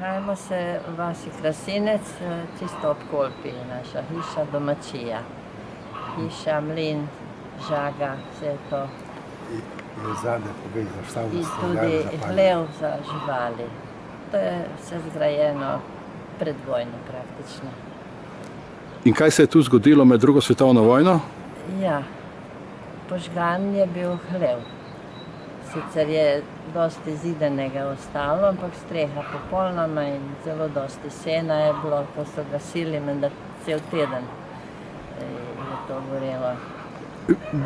Nahajamo se v vasi Krasinec, čisto ob Kolpi je naša hiša, domačija. Hiša, mlin, žaga, vse to. In zadnje povezano stavno in tudi hlev za živali. To je vse zgrajeno pred vojno praktično. In kaj se je tu zgodilo med drugo svetovno vojno? Ja, požgan je bil hlev. Sicer je dosti zidanega ostalo, ampak streha popolnoma in zelo dosti sena je bilo, ko so gasili, menda cel teden je to gorelo.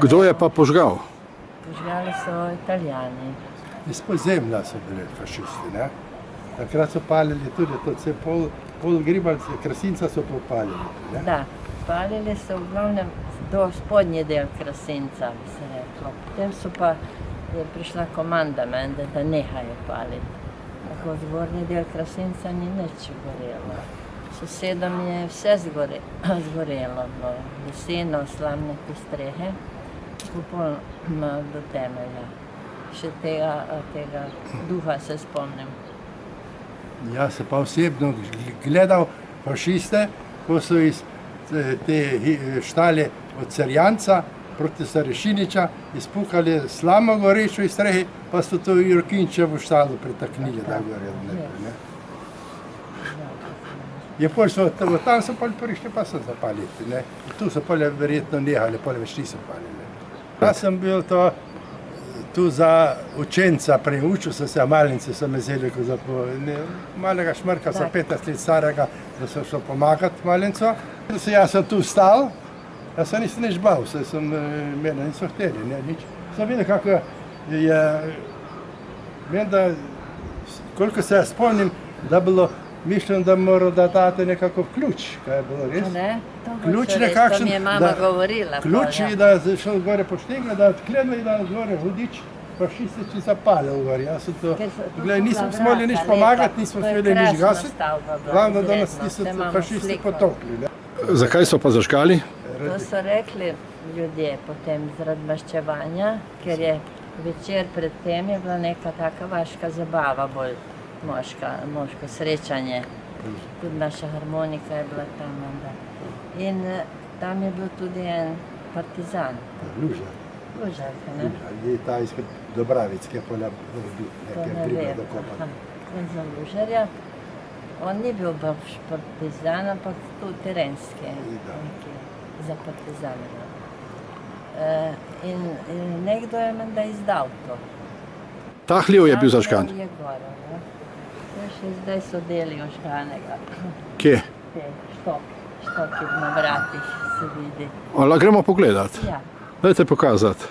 Kdo je pa požgal? Požgali so Italijani. Izpod zemlja so bili fašisti, ne? Takrat so palili tudi to, pol Gribalce, Krasinca so popalili, ne? Da, palili so v glavnem do spodnji del Krasinca, bi se reklo. Potem so pa je prišla komanda menda, da nehajo paliti. Tako zgornji del Krasinca ni nič gorelo. Sosedom je vse zgorelo, leseno, slamnate strehe, popolnoma do temelja. Še tega duha se spomnim. Jaz sem pa osebno gledal fašiste, ko so iz te štale od Cerjanca proti Starešiniča izpukali slamo gorečo iz strehe, pa so to Jurkinčevo štalo pretaknili, da gorelo nekaj, ne? Je pol so, tam so pol prišli pa so zapaliti, ne? Tu so pol verjetno nehali, pol več niso palili. Jaz sem bil tu za učenca, preučil sem se, malince so me vzeli malega šmrka, so 15 let starega, da sem šel pomagati malinco. Jaz sem tu stal, jaz sem nisem nič bal, mene niso hteli, ne, nič. Sem videl, kako je, vem, da, koliko se spomnim, da bilo mišljeno, da mora dati nekako ključ, kaj je bilo res? Ne, to mi je mama govorila. Ključ, da je šel gore po štegle, da je odklenil in da je gore hudič, fašističi zapalil gor. Jaz sem to, gledaj, nismo smeli nič pomagati, nismo smeli nič gasiti, glavno, da nas niso fašisti potopili, ne. Zakaj so pa zažgali? To so rekli ljudje potem zaradi maščevanja, ker je večer pred tem je bila neka taka vaška zabava bolj. Moško srečanje. Tudi naša harmonika je bila tam. In tam je bil tudi en partizan. Lužar. Lužarka, ne? Je ta izpred Dobravice, polja nekaj približno dokopati. On za Lužarja. On ni bil baš partizan, ampak tu terenski. Za partizane. In nekdo je menda izdal to. Ta hlev je bil zažgan? Je goro, ne? Še zdaj so deli ožganega. Kje? Štoki na vratih se vidi. Ali gremo pogledat? Ja. Dajte pokazati.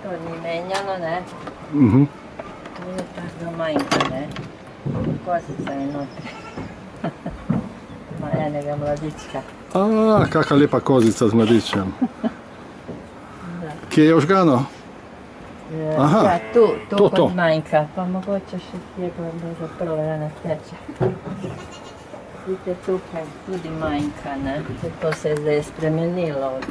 To ni menjano, ne? To je tako manjka, ne? Kozica je notri. Ima enega mladička. Kakva lepa kozica z mladičem. Kje je ožgano? Ja, tu kot manjka, pa mogoče še kje bo zaprlo ena teče. Vidite, tukaj tudi manjka, ne? To se je zdaj spremenilo od